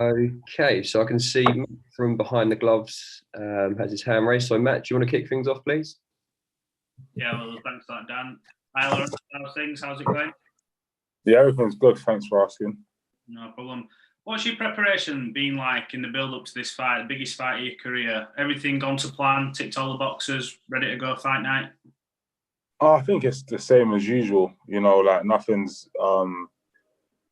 Okay, so I can see Matt from behind the gloves has his hand raised. So Matt, do you want to kick things off, please? Yeah, well, thanks for that, Dan. Hi, Lawrence. How's things? How's it going? Yeah, everything's good. Thanks for asking. No problem. What's your preparation been like in the build-up to this fight, the biggest fight of your career? Everything gone to plan, ticked all the boxes, ready to go fight night? I think it's the same as usual. You know, like nothing's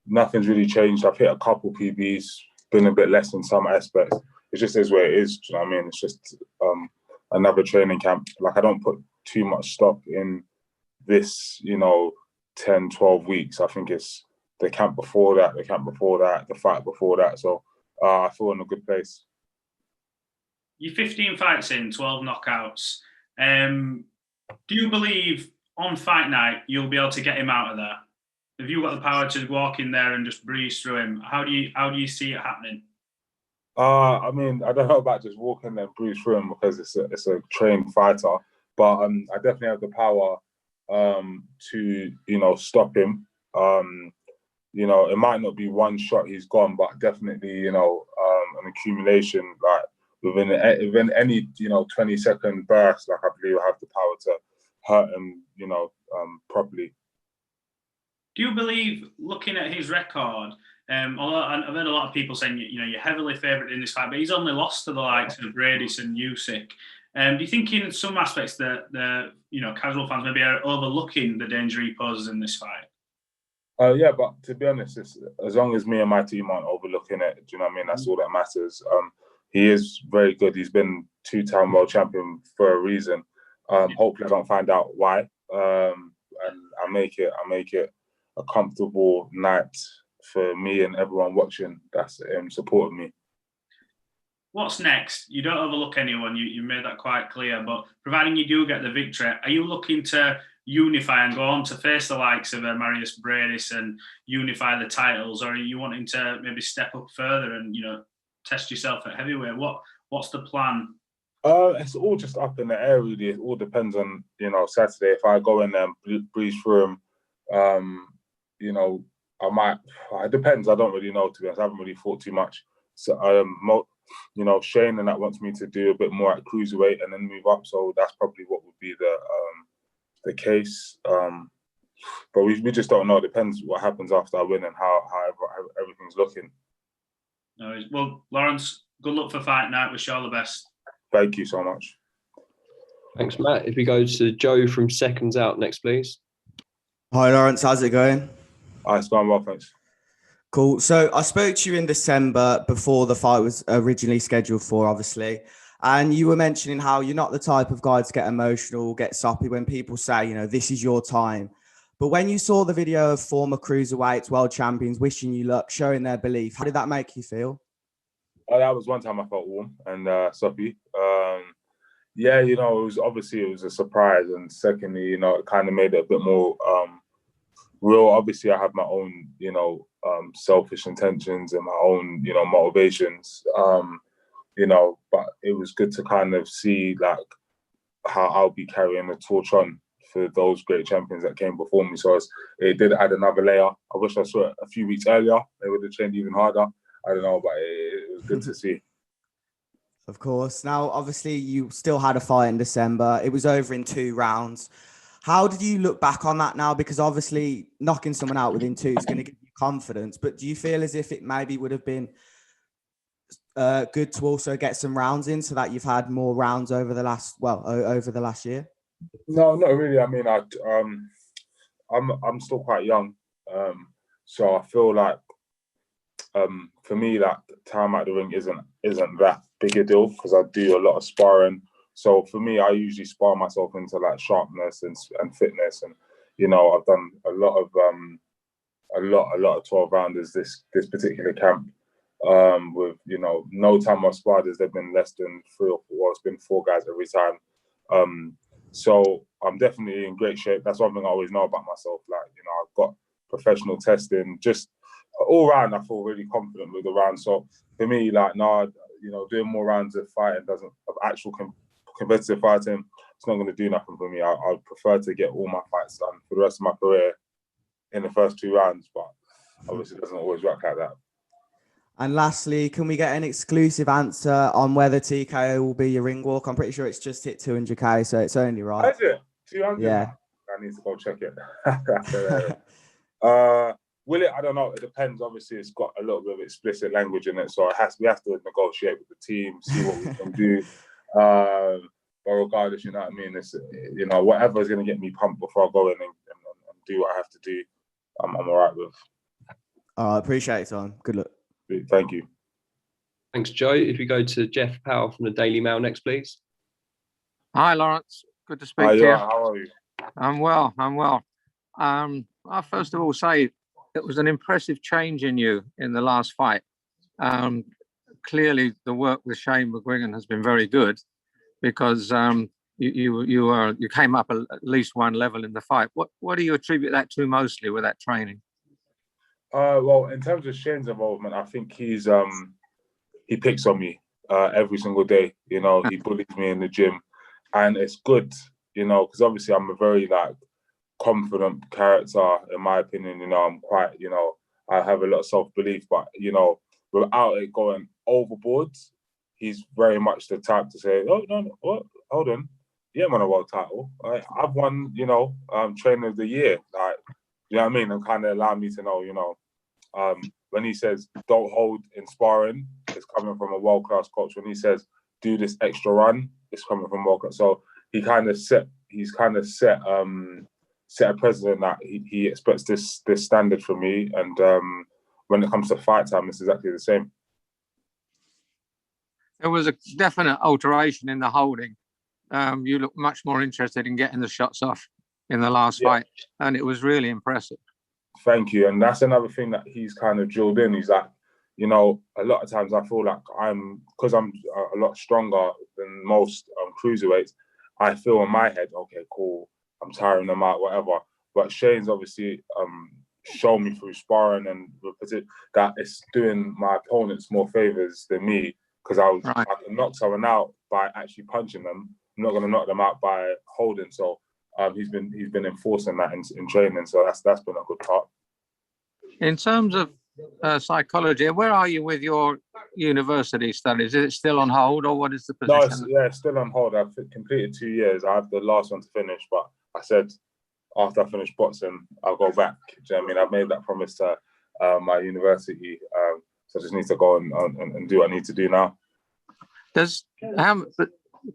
really changed. I've hit a couple PBs, been a bit less in some aspects. It just is where it is. Do you know what I mean? It's just another training camp. Like I don't put too much stock in this, 10, 12 weeks. I think it's the camp before that, the fight before that. So I feel in a good place. You're 15 fights in, 12 knockouts. Do you believe on fight night you'll be able to get him out of there? Have you got the power to walk in there and just breeze through him? How do you see it happening? I mean, I don't know about just walking and breeze through him because it's a trained fighter, but I definitely have the power to stop him. It might not be one shot he's gone, but definitely an accumulation like within any 20-second burst. Like I believe I have the power to hurt him properly. Do you believe, looking at his record, although I've heard a lot of people saying you're heavily favoured in this fight, but he's only lost to the likes of Bradis and Usyk. Do you think in some aspects that the casual fans maybe are overlooking the danger he poses in this fight? Yeah, but to be honest, as long as me and my team aren't overlooking it, do you know what I mean? That's all that matters. He is very good. He's been 2-time world champion for a reason. Hopefully I don't find out why. And I make it a comfortable night for me and everyone watching that's supporting me. What's next? You don't overlook anyone. You made that quite clear. But providing you do get the victory, are you looking to unify and go on to face the likes of Marius Bradis and unify the titles, or are you wanting to maybe step up further and test yourself at heavyweight? What's the plan? It's all just up in the air, really. It all depends on Saturday. If I go in there and breeze through him, I might. It depends. I don't really know, to be honest. I haven't really thought too much. So Shane and that wants me to do a bit more at cruiserweight and then move up. So that's probably what would be the case. But we just don't know. It depends what happens after I win and how everything's looking. No, well, Lawrence, good luck for fight night. Wish you all the best. Thank you so much. Thanks, Matt. If we go to Joe from seconds out next, please. Hi, Lawrence. How's it going? It's going well, thanks. Cool. So I spoke to you in December before the fight was originally scheduled for, obviously. And you were mentioning how you're not the type of guy to get emotional, get soppy when people say, this is your time. But when you saw the video of former cruiserweights, world champions, wishing you luck, showing their belief, how did that make you feel? That was one time I felt warm and soppy. It was a surprise. And secondly, it kind of made it a bit more real. Obviously, I have my own, selfish intentions and my own, motivations. But it was good to kind of see like how I'll be carrying the torch on for those great champions that came before me. So it did add another layer. I wish I saw it a few weeks earlier. They would have trained even harder. I don't know, but it was good to see. Of course. Now, obviously, you still had a fight in December. It was over in 2 rounds. How did you look back on that now? Because obviously, knocking someone out within 2 is going to give you confidence. But do you feel as if it maybe would have been good to also get some rounds in so that you've had more rounds over the last year? No, not really. I mean, I'm still quite young, so I feel like for me, like time at the ring isn't that big a deal because I do a lot of sparring. So for me, I usually spar myself into like sharpness and fitness, and I've done a lot of 12 rounders this particular camp. With no time I've sparred, there's been less than 3 or 4. Well, it's been 4 guys every time. So I'm definitely in great shape. That's one thing I always know about myself. Like I've got professional testing. Just all round, I feel really confident with the round. So for me, like doing more rounds of fighting of actual competitive fighting, it's not going to do nothing for me. I'd prefer to get all my fights done for the rest of my career in the first 2 rounds, but obviously it doesn't always work like that. And lastly, can we get an exclusive answer on whether TKO will be your ring walk? I'm pretty sure it's just hit 200K, so it's only right. Is it 200? Yeah. I need to go check it. Will it? I don't know. It depends. Obviously, it's got a little bit of explicit language in it, so we have to negotiate with the team, see what we can do. But regardless, you know what I mean. It's whatever is going to get me pumped before I go in and do what I have to do. I'm all right with. I appreciate it, Tom. Good luck. Thank you. Thanks, Joe. If we go to Jeff Powell from the Daily Mail next, please. Hi, Lawrence. Good to speak Hi, to you. how are you? I'm well. I'll first of all say it was an impressive change in you in the last fight. Clearly, the work with Shane McGuigan has been very good because you came up at least one level in the fight. What do you attribute that to mostly with that training? Well, in terms of Shane's involvement, I think he picks on me every single day. You know, he bullies me in the gym, and it's good. You know, because obviously I'm a very confident character, in my opinion. You know, I'm quite, I have a lot of self-belief, but, without it going overboard, he's very much the type to say, oh, no, what? Hold on. You haven't won a world title. I've won, trainer of the year. You know what I mean? And kind of allow me to know, when he says, don't hold in sparring, it's coming from a world-class coach. When he says, do this extra run, it's coming from world-class. So he's kind of set a precedent that he expects this standard from me, and when it comes to fight time, it's exactly the same. There was a definite alteration in the holding. You look much more interested in getting the shots off in the last fight, and it was really impressive. Thank you, and that's another thing that he's kind of drilled in. He's like, a lot of times I feel like because I'm a lot stronger than most cruiserweights, I feel in my head, okay, cool, I'm tiring them out, whatever. But Shane's obviously shown me through sparring and that it's doing my opponents more favors than me, because I can knock someone out by actually punching them. I'm not going to knock them out by holding. So he's been enforcing that in training. So that's been a good part. In terms of psychology, where are you with your university studies? Is it still on hold, or what is the position? No, it's still on hold. I've completed 2 years. I have the last one to finish, but I said after I finish boxing, I'll go back. Do you know what I mean? I've made that promise to my university, so I just need to go and do what I need to do now.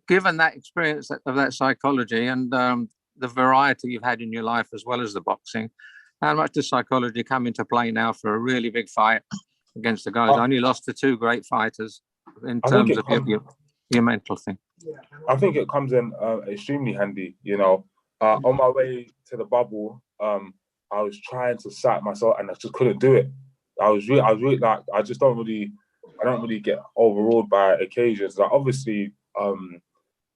Given that experience of that psychology and the variety you've had in your life as well as the boxing, how much does psychology come into play now for a really big fight against the guys? I only lost to two great fighters in terms of your mental thing. I think it comes in extremely handy. On my way to the bubble, I was trying to psych myself, and I just couldn't do it. I don't really get overawed by occasions. Like, obviously, I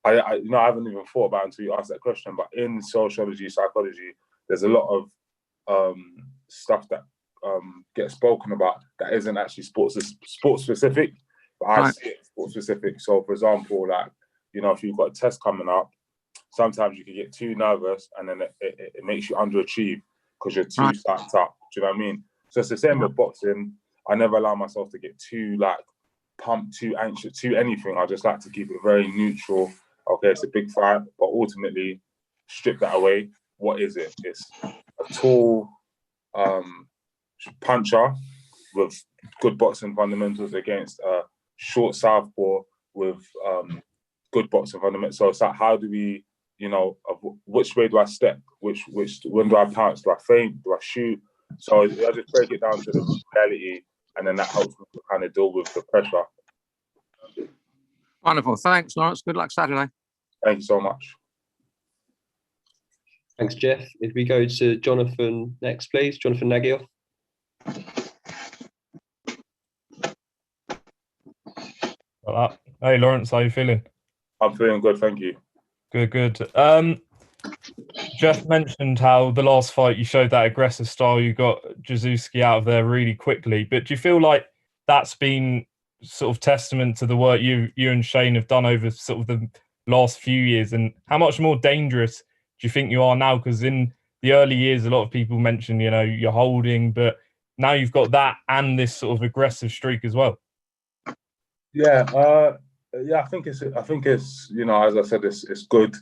haven't even thought about it until you asked that question. But in sociology, psychology, there's a lot of stuff that gets spoken about that isn't actually sports specific, but I see it sports specific. So, for example, if you've got a test coming up, sometimes you can get too nervous, and then it makes you underachieve because you're too psyched up. Do you know what I mean? So it's the same with boxing. I never allow myself to get too pumped, too anxious, too anything. I just like to keep it very neutral. Okay, it's a big fight, but ultimately strip that away. What is it? It's a tall puncher with good boxing fundamentals against a short southpaw with good boxing fundamentals. So it's like, how do we, which way do I step? When do I pounce? Do I feint? Do I shoot? So I just break it down to the reality, and then that helps me to kind of deal with the pressure. Wonderful. Thanks, Lawrence. Good luck Saturday. Thank you so much. Thanks, Jeff. If we go to Jonathan next, please. Jonathan Nagyov. Hey, Lawrence, how are you feeling? I'm feeling good, thank you. Good. Jeff mentioned how the last fight you showed that aggressive style, you got Jaszewski out of there really quickly. But do you feel like that's been sort of testament to the work you and Shane have done over sort of the last few years? And how much more dangerous do you think you are now? Because in the early years, a lot of people mention, you're holding, but now you've got that and this sort of aggressive streak as well. Yeah, I think it's you know, as I said, it's good.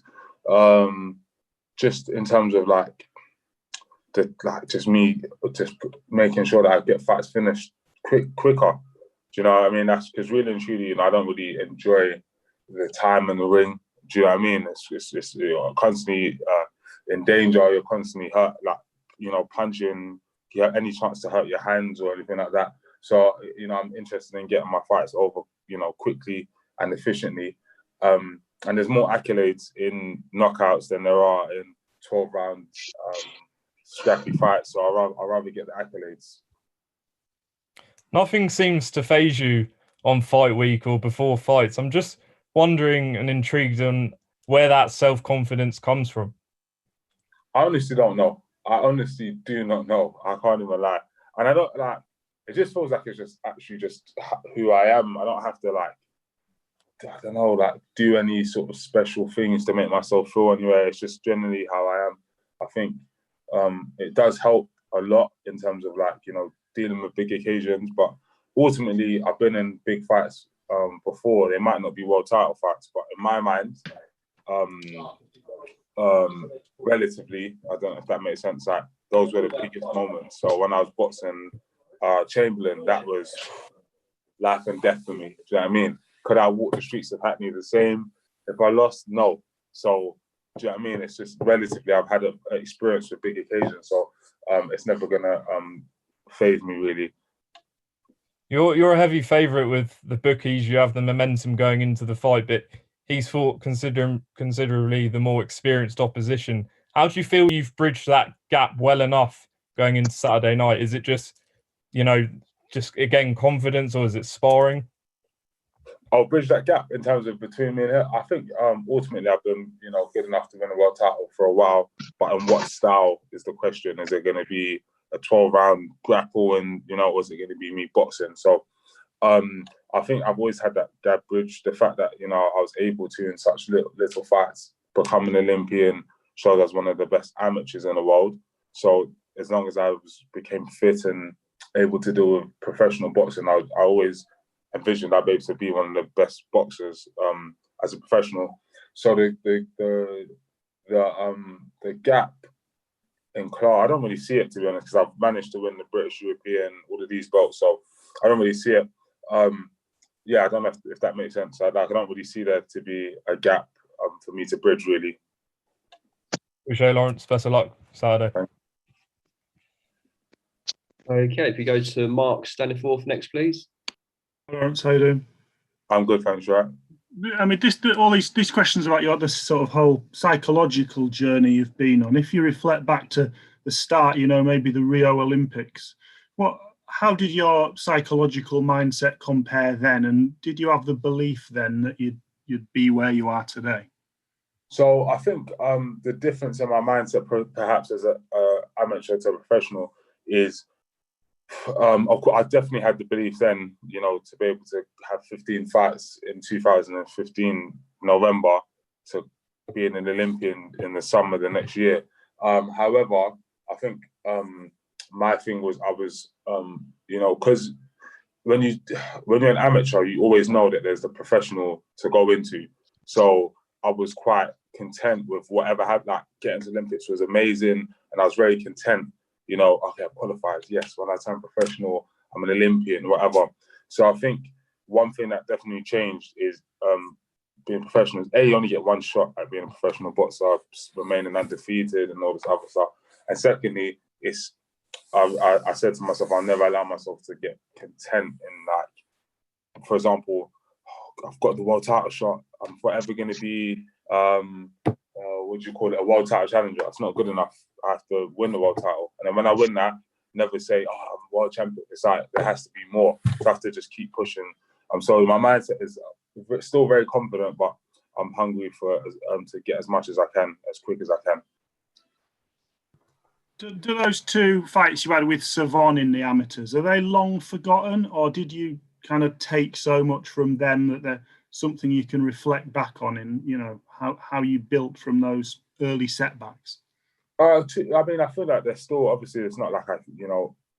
Just in terms of just making sure that I get fights finished quicker. Do you know what I mean? That's because really and truly, you know, I don't really enjoy the time in the ring. Do you know what I mean? It's you're constantly in danger. You're constantly hurt, you know, punching. You have any chance to hurt your hands or anything like that. So, you know, I'm interested in getting my fights over, you know, quickly and efficiently. And there's more accolades in knockouts than there are in 12-round scrappy fights. So I'd rather get the accolades. Nothing seems to phase you on fight week or before fights. I'm just wondering and intrigued on where that self-confidence comes from. I honestly don't know. I honestly do not know. I can't even lie. And I don't it just feels like it's just actually just who I am. I don't have to I don't know, do any sort of special things to make myself feel anyway. It's just generally how I am. I think it does help a lot in terms of you know, dealing with big occasions, but ultimately I've been in big fights before. They might not be world title fights, but in my mind, relatively, I don't know if that makes sense, those were the biggest moments. So when I was boxing Chamberlain, that was life and death for me. Do you know what I mean? Could I walk the streets of Hackney the same if I lost? No. So do you know what I mean? It's just relatively, I've had an experience with big occasions, so it's never gonna phase me really. You're a heavy favourite with the bookies. You have the momentum going into the fight, but he's fought considerably the more experienced opposition. How do you feel you've bridged that gap well enough going into Saturday night? Is it just, you know, just again confidence, or is it sparring? I'll bridge that gap in terms of between me and her. I think ultimately I've been, you know, good enough to win a world title for a while. But in what style is the question? Is it going to be a 12-round grapple, and you know, or is it going to be me boxing? So I think I've always had that bridge. The fact that, you know, I was able to in such little fights become an Olympian showed I was one of the best amateurs in the world. So as long as I became fit and able to deal with professional boxing, I always envisioned I'd be able to be one of the best boxers as a professional. So the gap in class, I don't really see it, to be honest, because I've managed to win the British, European, all of these belts. So I don't really see it. Yeah, I don't know if that makes sense. I don't really see there to be a gap for me to bridge, really. Appreciate it, Lawrence. Best of luck Saturday. Okay, if you go to Mark Staniforth next, please. Lawrence, how you doing? I'm good, thanks, right? I mean, all these questions about this sort of whole psychological journey you've been on. If you reflect back to the start, you know, maybe the Rio Olympics, how did your psychological mindset compare then? And did you have the belief then that you'd be where you are today? So I think the difference in my mindset, perhaps as an amateur to a professional, is of course, I definitely had the belief then, you know, to be able to have 15 fights in 2015 November to being an Olympian in the summer the next year. However, I think my thing was you know, because when you're an amateur, you always know that there's the professional to go into. So I was quite content with whatever happened. Getting to Olympics was amazing, and I was very content. You know, okay, I qualified. Yes, when I turn professional, I'm an Olympian, whatever. So I think one thing that definitely changed is being professional. You only get one shot at being a professional boxer, remaining undefeated and all this other stuff. And secondly, I said to myself, I'll never allow myself to get content in, for example, I've got the world title shot. I'm forever going to be, what do you call it, a world title challenger. It's not good enough. I have to win the world title. And then when I win that, never say, I'm world champion. It's like, there has to be more. So I have to just keep pushing. So my mindset is still very confident, but I'm hungry for to get as much as I can, as quick as I can. Do those two fights you had with Savon in the amateurs, are they long forgotten, or did you kind of take so much from them that they're something you can reflect back on in, you know, how you built from those early setbacks? I mean, I feel like they're still, obviously, it's not like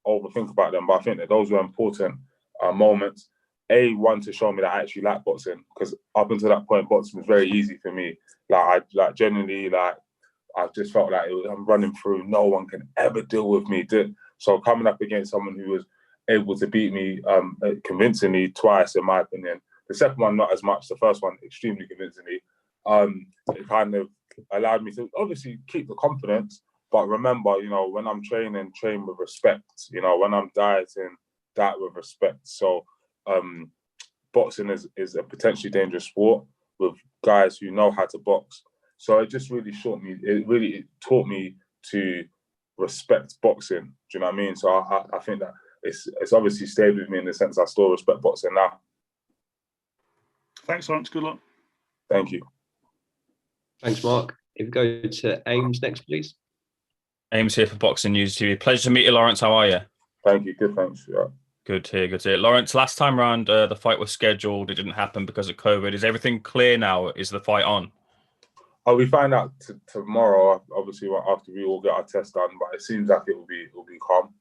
overthink about them, but I think that those were important moments. One to show me that I actually like boxing, because up until that point, boxing was very easy for me. Like I genuinely I just felt like I'm running through. No one can ever deal with me. So coming up against someone who was able to beat me convincingly twice, in my opinion. The second one, not as much. The first one, extremely convincingly. It kind of allowed me to obviously keep the confidence, but remember, when I'm training, train with respect. When I'm dieting, diet with respect. So boxing is a potentially dangerous sport with guys who know how to box. So it just really it taught me to respect boxing. Do you know what I mean? So I think that it's obviously stayed with me in the sense I still respect boxing now. Thanks, Lawrence. Good luck. Thank you. Thanks, Mark. If we go to Ames next, please. Ames here for Boxing News TV. Pleasure to meet you, Lawrence. How are you? Thank you. Good, thanks. Yeah. Good to hear, good to hear. Lawrence, last time round, the fight was scheduled. It didn't happen because of COVID. Is everything clear now? Is the fight on? We find out tomorrow, obviously, after we all get our test done, but it seems like it will be calm.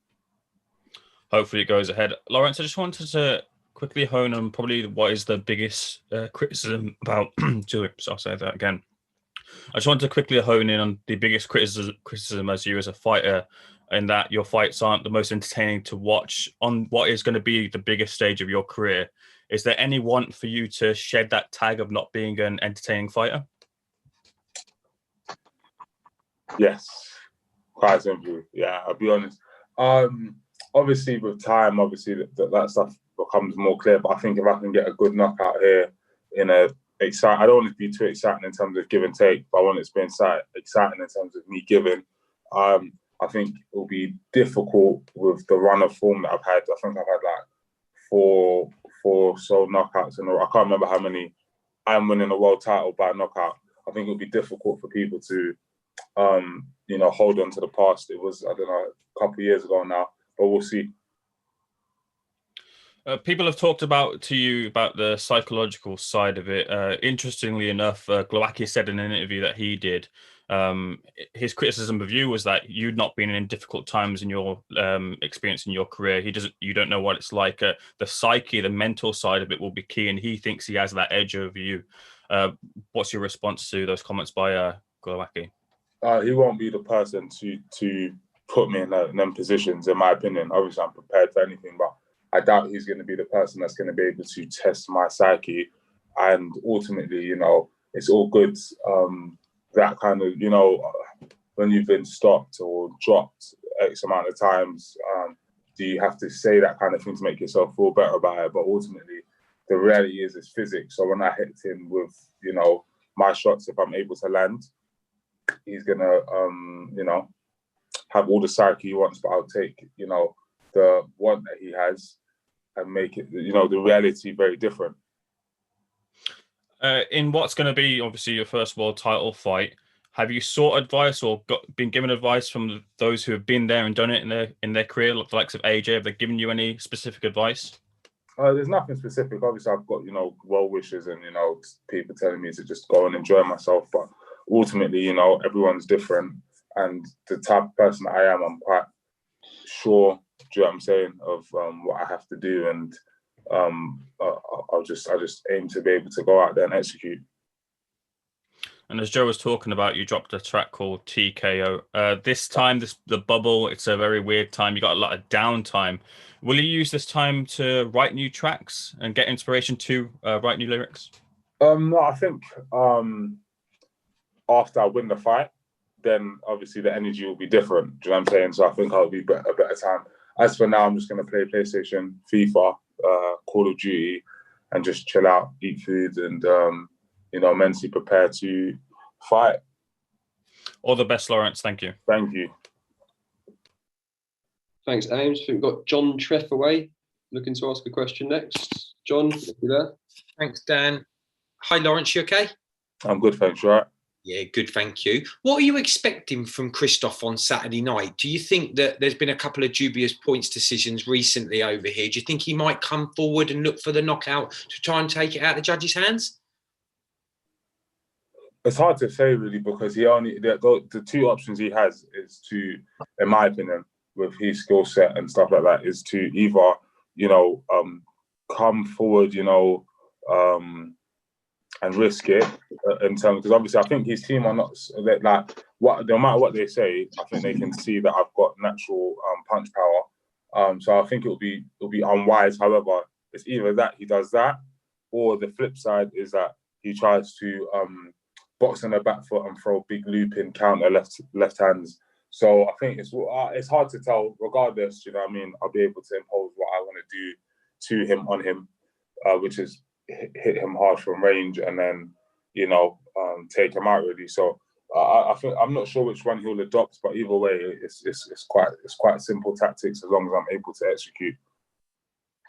Hopefully it goes ahead. Lawrence, I just wanted to quickly hone on probably what is the biggest criticism about... I'll say that again. I just wanted to quickly hone in on the biggest criticism as you as a fighter, in that your fights aren't the most entertaining to watch on what is going to be the biggest stage of your career. Is there any want for you to shed that tag of not being an entertaining fighter? Yes, quite simply. Yeah, I'll be honest. Obviously, with time, that stuff becomes more clear. But I think if I can get a good knockout here in a exciting, I don't want it to be too exciting in terms of give and take, but I want it to be exciting in terms of me giving. I think it will be difficult with the run of form that I've had. I think I've had like four sole knockouts in a row. I can't remember how many. I'm winning a world title by knockout. I think it will be difficult for people to, hold on to the past. It was, I don't know, a couple of years ago now, but we'll see. People have talked to you about the psychological side of it. Interestingly enough, Glowacki said in an interview that he did, his criticism of you was that you'd not been in difficult times in your experience in your career. You don't know what it's like. The psyche, the mental side of it will be key, and he thinks he has that edge over you. What's your response to those comments by Glowacki? He won't be the person to put me in them positions, in my opinion. Obviously, I'm prepared for anything, but I doubt he's going to be the person that's going to be able to test my psyche. And ultimately, it's all good. That kind of, when you've been stopped or dropped X amount of times, do you have to say that kind of thing to make yourself feel better about it? But ultimately, the reality is it's physics. So when I hit him with, my shots, if I'm able to land, he's going to, have all the psyche he wants, but I'll take, the one that he has and make it, the reality very different. In what's going to be obviously your first world title fight, have you sought advice or been given advice from those who have been there and done it in their career, like the likes of AJ? Have they given you any specific advice? There's nothing specific. Obviously, I've got well wishes and people telling me to just go and enjoy myself. But ultimately, everyone's different, and the type of person that I am, I'm quite sure. Do you know what I'm saying, of what I have to do, and I just aim to be able to go out there and execute. And as Joe was talking about, you dropped a track called TKO. This time, the bubble, it's a very weird time. You got a lot of downtime. Will you use this time to write new tracks and get inspiration to write new lyrics? No, I think after I win the fight, then obviously the energy will be different. Do you know what I'm saying? So I think I'll be a better time. As for now, I'm just going to play PlayStation, FIFA, Call of Duty, and just chill out, eat food, and mentally prepare to fight. All the best, Lawrence. Thank you. Thank you. Thanks, Ames. I think we've got John Treffaway looking to ask a question next. John, if you're there. Thanks, Dan. Hi, Lawrence. You okay? I'm good, thanks. You all right? Yeah, good, thank you. What are you expecting from Krzysztof on Saturday night? Do you think that there's been a couple of dubious points decisions recently over here? Do you think he might come forward and look for the knockout to try and take it out of the judges' hands? It's hard to say, really, because the two options he has is to, in my opinion, with his skill set and stuff like that is to either, come forward, and risk it in terms, because obviously I think his team are not like no matter what they say, I think they can see that I've got natural punch power. So I think it'll be unwise. However, it's either that he does that, or the flip side is that he tries to box on the back foot and throw big looping counter left hands. So I think it's hard to tell. Regardless, I'll be able to impose what I want to do to him on him, which is hit him hard from range and then take him out really. So I think I'm not sure which one he'll adopt, but either way, it's quite simple tactics as long as I'm able to execute.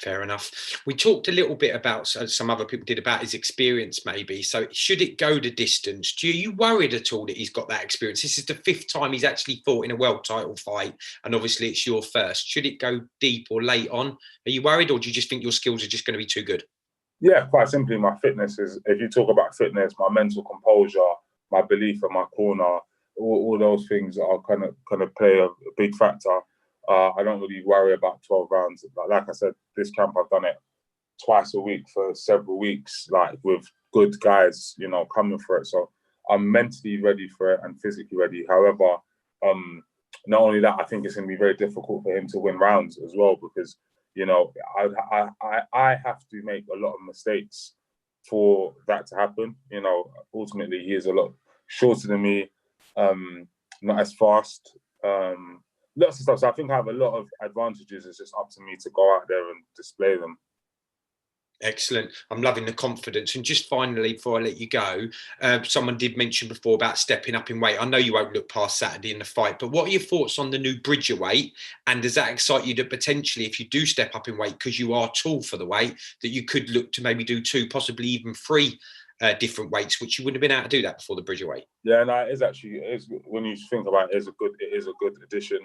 Fair enough. We talked a little bit about, some other people did, about his experience maybe. So should it go the distance? Are you worried at all that he's got that experience? This is the 5th time he's actually fought in a world title fight, and obviously it's your first. Should it go deep or late on? Are you worried, or do you just think your skills are just going to be too good? Yeah, quite simply, my fitness is, if you talk about fitness, my mental composure, my belief in my corner, all those things are kind of play a big factor. I don't really worry about 12 rounds. Like I said, this camp, I've done it twice a week for several weeks, like with good guys, coming for it. So I'm mentally ready for it and physically ready. However, not only that, I think it's going to be very difficult for him to win rounds as well, because, I have to make a lot of mistakes for that to happen. Ultimately, he is a lot shorter than me, not as fast. Lots of stuff. So I think I have a lot of advantages. It's just up to me to go out there and display them. Excellent. I'm loving the confidence. And just finally, before I let you go, someone did mention before about stepping up in weight. I know you won't look past Saturday in the fight, but what are your thoughts on the new bridger weight? And does that excite you that potentially, if you do step up in weight, because you are tall for the weight, that you could look to maybe do 2, possibly even 3 different weights, which you wouldn't have been able to do that before the bridger weight? Yeah, no, it is when you think about it, it is a good addition.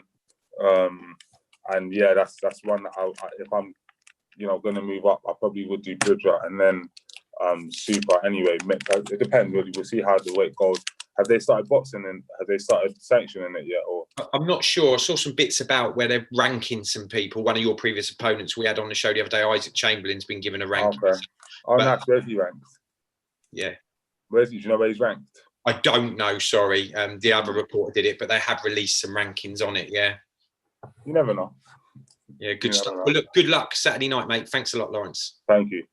And yeah, that's one that if I'm going to move up, I probably would do bridger and then super anyway. It depends really. We'll see how the weight goes. Have they started boxing and have they started sanctioning it yet? Or I'm not sure. I saw some bits about where they're ranking some people. One of your previous opponents we had on the show the other day, Isaac Chamberlain's been given a ranking. Okay. Oh, nice. Where's he ranked? Yeah. Where's he? Do you know where he's ranked? I don't know. Sorry. The other reporter did it, but they have released some rankings on it. Yeah. You never know. Yeah, good stuff. Well, look, good luck Saturday night, mate. Thanks a lot, Lawrence. Thank you.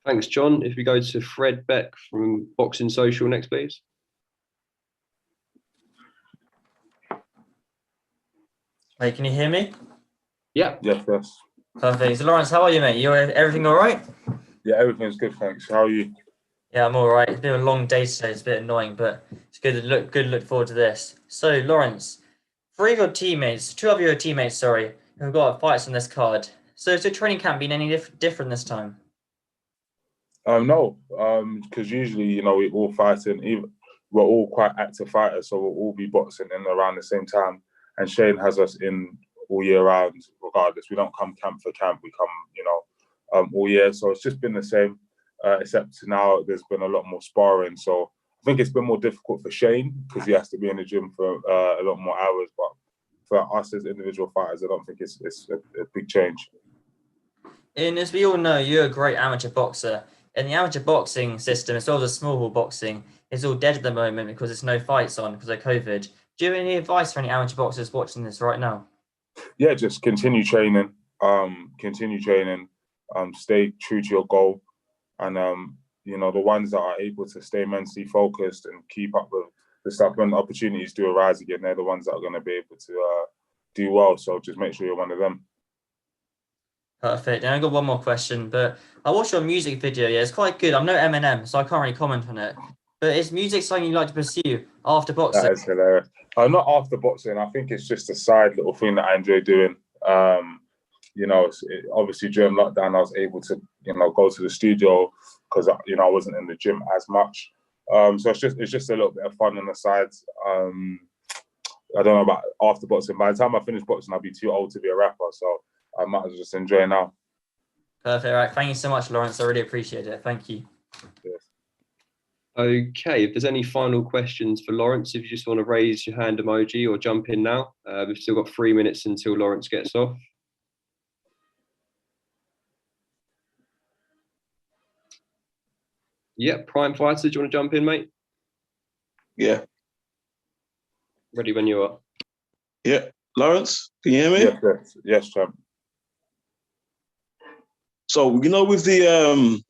Thanks, John. If we go to Fred Beck from Boxing Social next, please. Mate, can you hear me? Yeah. Yes. Perfect. So, Lawrence, how are you, mate? Everything all right? Yeah, everything's good, thanks. How are you? Yeah, I'm all right. It's been a long day today. It's a bit annoying, but it's good to look forward to this. So, Lawrence, 2 of your teammates, who've got fights on this card. So, has the training camp been any different this time? No, because usually, we're all fighting. We're all quite active fighters, so we'll all be boxing in around the same time. And Shane has us in all year round, regardless. We don't come camp for camp. We come, all year. So it's just been the same, except now there's been a lot more sparring. So I think it's been more difficult for Shane because he has to be in the gym for a lot more hours. But for us as individual fighters, I don't think it's a big change. And as we all know, you're a great amateur boxer. In the amateur boxing system, as well as the small ball boxing, it's all dead at the moment because there's no fights on because of COVID. Do you have any advice for any amateur boxers watching this right now? Yeah, just continue training. Stay true to your goal. And, the ones that are able to stay mentally focused and keep up with the stuff when opportunities do arise again, they're the ones that are going to be able to do well. So just make sure you're one of them. Perfect. And I got one more question, but I watched your music video. Yeah, it's quite good. I'm no Eminem, so I can't really comment on it. But is music something you like to pursue after boxing? That is hilarious. Not after boxing. I think it's just a side little thing that I enjoy doing. Obviously during lockdown, I was able to, go to the studio because, I wasn't in the gym as much. So it's just a little bit of fun on the sides. I don't know about after boxing. By the time I finish boxing, I'll be too old to be a rapper. So I might as well just enjoy now. Perfect. All right. Thank you so much, Lawrence. I really appreciate it. Thank you. Yes. Okay, if there's any final questions for Lawrence, if you just want to raise your hand emoji or jump in now. We've still got 3 minutes until Lawrence gets off. Yeah, Prime Fighter, do you want to jump in, mate? Yeah. Ready when you are. Yeah. Lawrence, can you hear me? Yes, champ. So, with the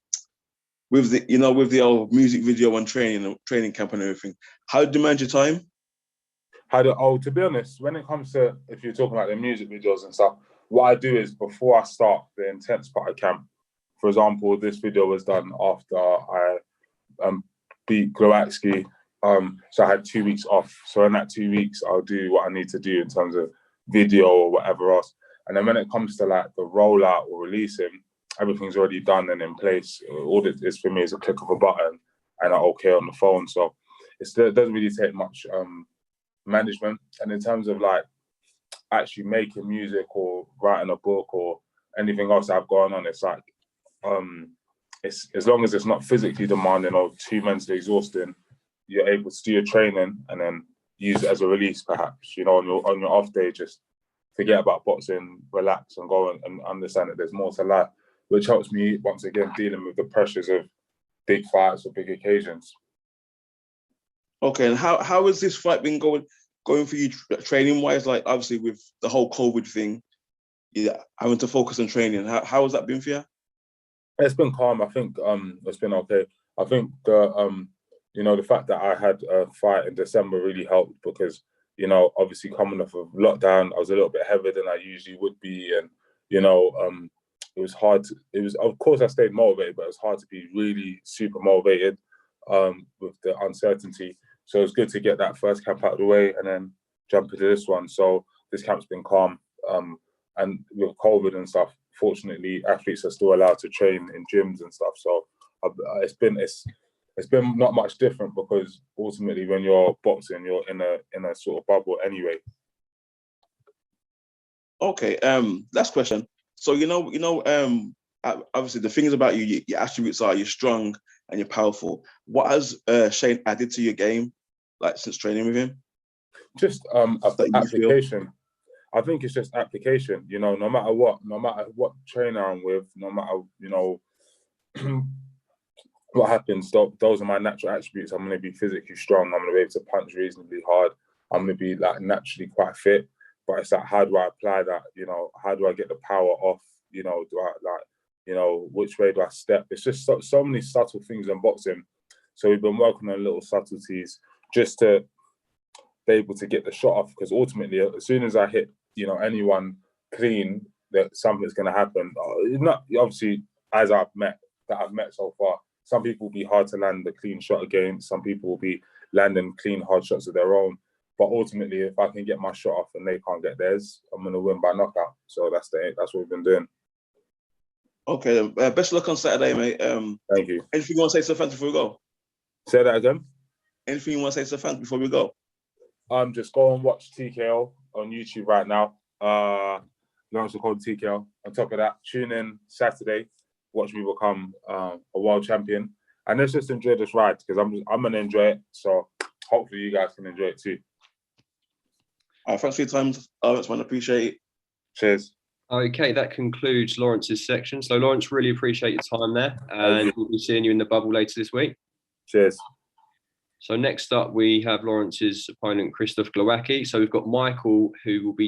old music video and training camp and everything, how do you manage your time? To be honest, when it comes to, if you're talking about the music videos and stuff, what I do is before I start the intense part of camp, for example, this video was done after I beat Glowacki. So I had 2 weeks off. So in that 2 weeks, I'll do what I need to do in terms of video or whatever else. And then when it comes to like the rollout or releasing, everything's already done and in place. All it is for me is a click of a button and an OK on the phone. So it doesn't really take much management. And in terms of like actually making music or writing a book or anything else I've gone on, it's like it's as long as it's not physically demanding or too mentally exhausting, you're able to do your training and then use it as a release, perhaps. On your off day, just forget about boxing, relax, and go and understand that there's more to life, which helps me once again dealing with the pressures of big fights or big occasions. Okay, and how has this fight been going for you training wise? Like obviously with the whole COVID thing, having to focus on training. How has that been for you? It's been calm. I think it's been okay. I think the fact that I had a fight in December really helped because obviously coming off of lockdown, I was a little bit heavier than I usually would be, and it was hard. Of course I stayed motivated, but it was hard to be really super motivated with the uncertainty. So it's good to get that first camp out of the way and then jump into this one. So this camp's been calm. And with COVID and stuff, fortunately, athletes are still allowed to train in gyms and stuff. So it's been not much different because ultimately, when you're boxing, you're in a sort of bubble anyway. Okay. Last question. So obviously the things about you, your attributes are you're strong and you're powerful. What has Shane added to your game, like since training with him? Just application. I think it's just application. No matter what trainer I'm with, no matter what happens, those are my natural attributes. I'm going to be physically strong. I'm going to be able to punch reasonably hard. I'm going to be like naturally quite fit. But it's like, how do I apply that? How do I get the power off? Do I which way do I step? It's just so many subtle things in boxing. So we've been working on little subtleties just to be able to get the shot off. Because ultimately, as soon as I hit, anyone clean, that something's going to happen. Not obviously as I've met so far. Some people will be hard to land the clean shot against. Some people will be landing clean, hard shots of their own. But ultimately, if I can get my shot off and they can't get theirs, I'm going to win by knockout. So that's what we've been doing. Okay, best of luck on Saturday, mate. Thank you. Anything you want to say to the fans before we go? Say that again? Anything you want to say to the fans before we go? Just go and watch TKO on YouTube right now. Lawrence Okolie TKO. On top of that, tune in Saturday. Watch me become a world champion. And let's just enjoy this ride because I'm going to enjoy it. So hopefully you guys can enjoy it too. All right, thanks for your time, Lawrence, man. Appreciate it. Cheers. Okay, that concludes Lawrence's section. So Lawrence, really appreciate your time there. And we'll be seeing you in the bubble later this week. Cheers. So next up, we have Lawrence's opponent, Krzysztof Glowacki. So we've got Michael, who will be